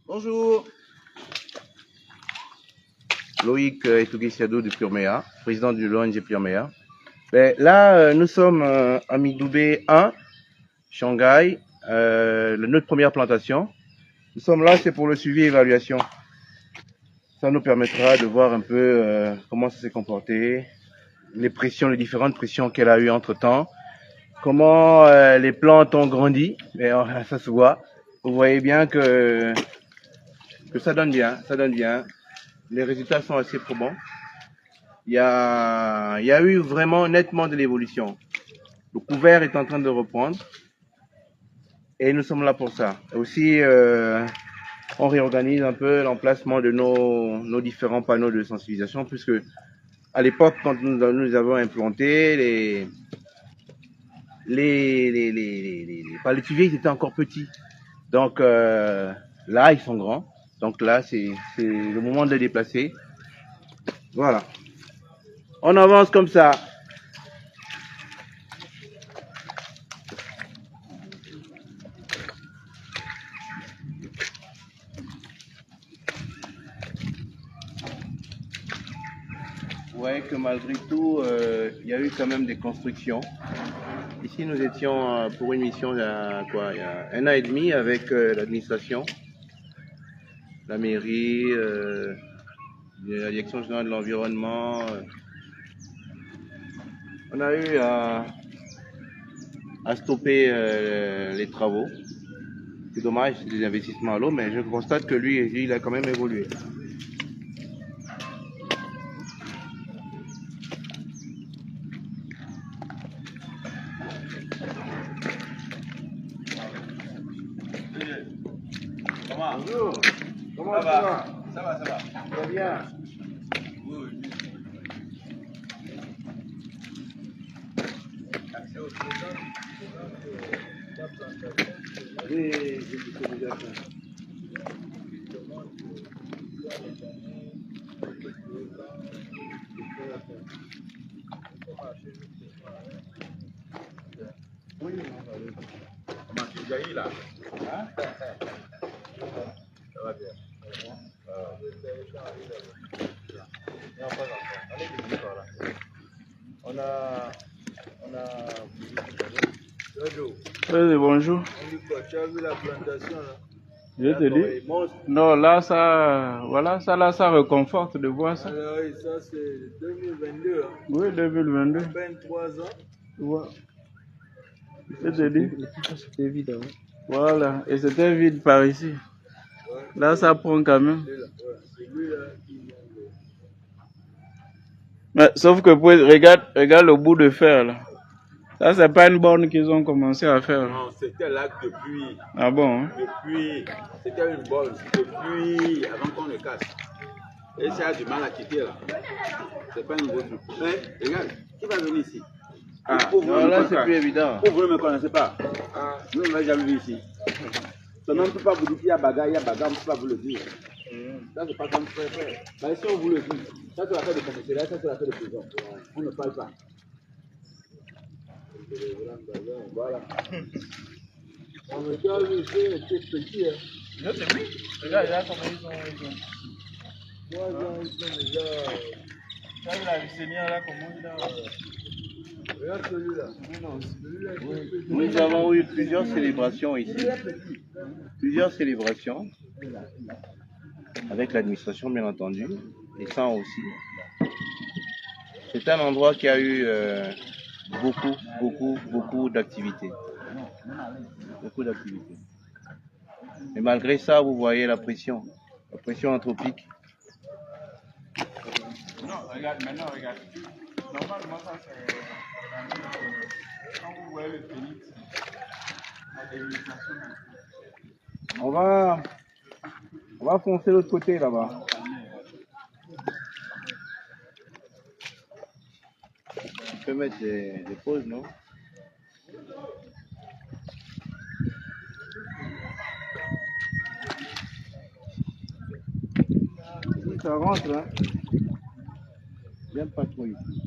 Bonjour. Loïc Etouguessiado de Purméa, président de l'ONG Purméa. Là, nous sommes à Midoubé 1, Shanghai, notre première plantation. Nous sommes là, c'est pour le suivi et évaluation. Ça nous permettra de voir un peu comment ça s'est comporté, les pressions, les différentes pressions qu'elle a eues entre-temps, comment les plantes ont grandi, et ça se voit. Vous voyez bien que ça donne bien, ça donne bien. Les résultats sont assez probants. Il y a eu vraiment nettement de l'évolution. Le couvert est en train de reprendre et nous sommes là pour ça. Aussi, on réorganise un peu l'emplacement de nos différents panneaux de sensibilisation, puisque à l'époque, quand nous avons implanté les palétuviers, ils étaient encore petits. Donc là, ils sont grands. Donc là, c'est le moment de les déplacer. Voilà. On avance comme ça. Vous voyez que malgré tout, il y a eu quand même des constructions. Ici, nous étions pour une mission il y a 1 an et demi avec l'administration, la mairie, la direction générale de l'environnement. On a eu à stopper les travaux. C'est dommage, c'est des investissements à l'eau, mais je constate que lui, il a quand même évolué. Bonjour. Comment ça va? Ça va. Très bien. Oui. Oui, j'ai déjà fait. Oui, on va aller. Là. Hein? Ça va bien. On a... Oui, bonjour. Tu as vu la plantation là? Je te dis. Non, là, ça, voilà, ça réconforte de voir ça. Alors, oui, ça c'est 2022. Hein. Oui, 2022. 23 ans. Ouais. Je te dis. C'était vide. Hein. Voilà, et c'était vide par ici. Ouais. Là, ça prend quand même. C'est lui là qui... Mais, sauf que, regarde le bout de fer là. Ça, c'est pas une borne qu'ils ont commencé à faire. Non, c'était là depuis. Ah bon? Hein? Depuis. C'était une borne. Depuis avant qu'on le casse. Et ça a du mal à quitter là. C'est pas un nouveau truc. Mais regarde, qui va venir ici? Ah, non, là c'est plus évident. Vous ne me connaissez pas. Ah. Nous, on n'a jamais vu ici. Seulement, on ne peut pas vous dire qu'il y a bagarre, on ne peut pas vous le dire. Ça, c'est pas comme frère. Mais si on vous le dit, ça c'est l'affaire de commissariat, ça c'est l'affaire de prison. On ne parle pas. Voilà. On me dit que c'est petit. Hein. Je te dis. Regarde comment ils sont. Moi, ils sont déjà. Tu as vu la Seigneur là, comment il a. Regarde celui-là. Nous avons eu plusieurs célébrations ici. Plusieurs célébrations. Avec l'administration, bien entendu. Et sans aussi. C'est un endroit qui a eu beaucoup d'activités. Beaucoup d'activités. Et malgré ça, vous voyez la pression anthropique. Non, regarde, maintenant, regarde. Normalement, ça c'est. Quand vous voyez le phénix, la délimitation. On va foncer de l'autre côté là-bas. Tu peux mettre des pauses, non? Ça rentre, hein? J'aime pas trop ici.